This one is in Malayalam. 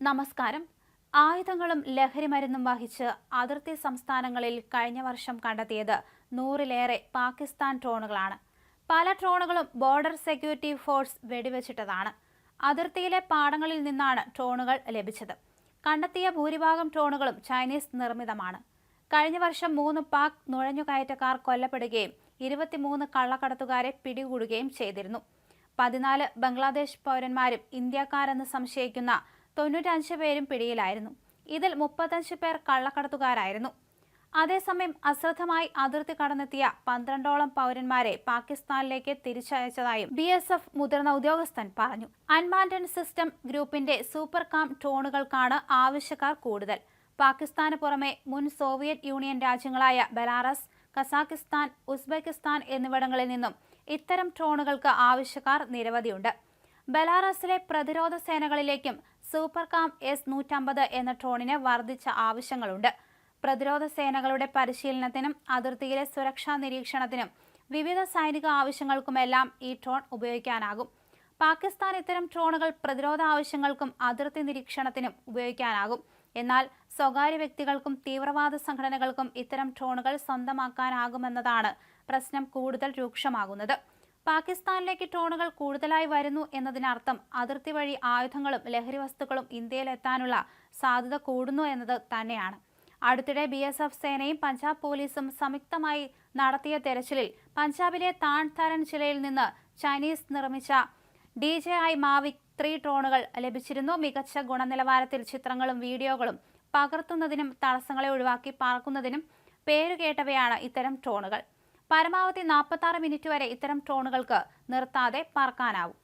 നമസ്കാരം. ആയുധങ്ങളും ലഹരിമരുന്നും വഹിച്ച് അതിർത്തി സംസ്ഥാനങ്ങളിൽ കഴിഞ്ഞ വർഷം കണ്ടെത്തിയത് 100-ലേറെ പാകിസ്ഥാൻ ഡ്രോണുകളാണ്. പല ഡ്രോണുകളും ബോർഡർ സെക്യൂരിറ്റി ഫോഴ്സ് വെടിവെച്ചിട്ടതാണ്. അതിർത്തിയിലെ പാടങ്ങളിൽ നിന്നാണ് ഡ്രോണുകൾ ലഭിച്ചത്. കണ്ടെത്തിയ ഭൂരിഭാഗം ഡ്രോണുകളും ചൈനീസ് നിർമ്മിതമാണ്. കഴിഞ്ഞ വർഷം 3 പാക് നുഴഞ്ഞുകയറ്റക്കാർ കൊല്ലപ്പെടുകയും 23 കള്ളക്കടത്തുകാരെ പിടികൂടുകയും ചെയ്തിരുന്നു. 14 ബംഗ്ലാദേശ് പൗരന്മാരും ഇന്ത്യക്കാരെന്ന് സംശയിക്കുന്ന 95 പേരും പിടിയിലായിരുന്നു. ഇതിൽ 35 പേർ കള്ളക്കടത്തുകാരായിരുന്നു. അതേസമയം അശ്രദ്ധമായി അതിർത്തി കടന്നെത്തിയ 12ഓളം പൗരന്മാരെ പാകിസ്ഥാനിലേക്ക് തിരിച്ചയച്ചതായും BSF മുതിർന്ന ഉദ്യോഗസ്ഥൻ പറഞ്ഞു. അൺമാൻഡ് സിസ്റ്റം ഗ്രൂപ്പിന്റെ സൂപ്പർ കാം ഡ്രോണുകൾക്കാണ് ആവശ്യക്കാർ കൂടുതൽ. പാകിസ്ഥാന് പുറമെ മുൻ സോവിയറ്റ് യൂണിയൻ രാജ്യങ്ങളായ ബെലാറസ്, കസാഖിസ്ഥാൻ, ഉസ്ബെക്കിസ്ഥാൻ എന്നിവിടങ്ങളിൽ നിന്നും ഇത്തരം ഡ്രോണുകൾക്ക് ആവശ്യക്കാർ നിരവധിയുണ്ട്. ബെലാറസിലെ പ്രതിരോധ സേനകളിലേക്കും സൂപ്പർ കാം S-150 എന്ന ഡ്രോണിന് വർദ്ധിച്ച ആവശ്യങ്ങളുണ്ട്. പ്രതിരോധ സേനകളുടെ പരിശീലനത്തിനും അതിർത്തിയിലെ സുരക്ഷാ നിരീക്ഷണത്തിനും വിവിധ സൈനിക ആവശ്യങ്ങൾക്കുമെല്ലാം ഈ ഡ്രോൺ ഉപയോഗിക്കാനാകും. പാകിസ്ഥാൻ ഇത്തരം ഡ്രോണുകൾ പ്രതിരോധ ആവശ്യങ്ങൾക്കും അതിർത്തി നിരീക്ഷണത്തിനും ഉപയോഗിക്കാനാകും. എന്നാൽ സ്വകാര്യ വ്യക്തികൾക്കും തീവ്രവാദ സംഘടനകൾക്കും ഇത്തരം ഡ്രോണുകൾ സ്വന്തമാക്കാനാകുമെന്നതാണ് പ്രശ്നം കൂടുതൽ രൂക്ഷമാകുന്നത്. പാകിസ്ഥാനിലേക്ക് ഡ്രോണുകൾ കൂടുതലായി വരുന്നു എന്നതിനർത്ഥം അതിർത്തി വഴി ആയുധങ്ങളും ലഹരി വസ്തുക്കളും ഇന്ത്യയിലെത്താനുള്ള സാധ്യത കൂടുന്നു എന്നത് തന്നെയാണ്. അടുത്തിടെ BSF സേനയും പഞ്ചാബ് പോലീസും സംയുക്തമായി നടത്തിയ തെരച്ചിലിൽ പഞ്ചാബിലെ താൻ ജില്ലയിൽ നിന്ന് ചൈനീസ് നിർമ്മിച്ച DJI Mavic 3 ഡ്രോണുകൾ ലഭിച്ചിരുന്നു. മികച്ച ഗുണനിലവാരത്തിൽ ചിത്രങ്ങളും വീഡിയോകളും പകർത്തുന്നതിനും തടസ്സങ്ങളെ ഒഴിവാക്കി പറക്കുന്നതിനും പേരുകേട്ടവയാണ് ഇത്തരം ഡ്രോണുകൾ. പരമാവധി 46 മിനിറ്റ് വരെ ഇത്തരം ഡ്രോണുകൾക്ക് നിർത്താതെ പറക്കാനാവും.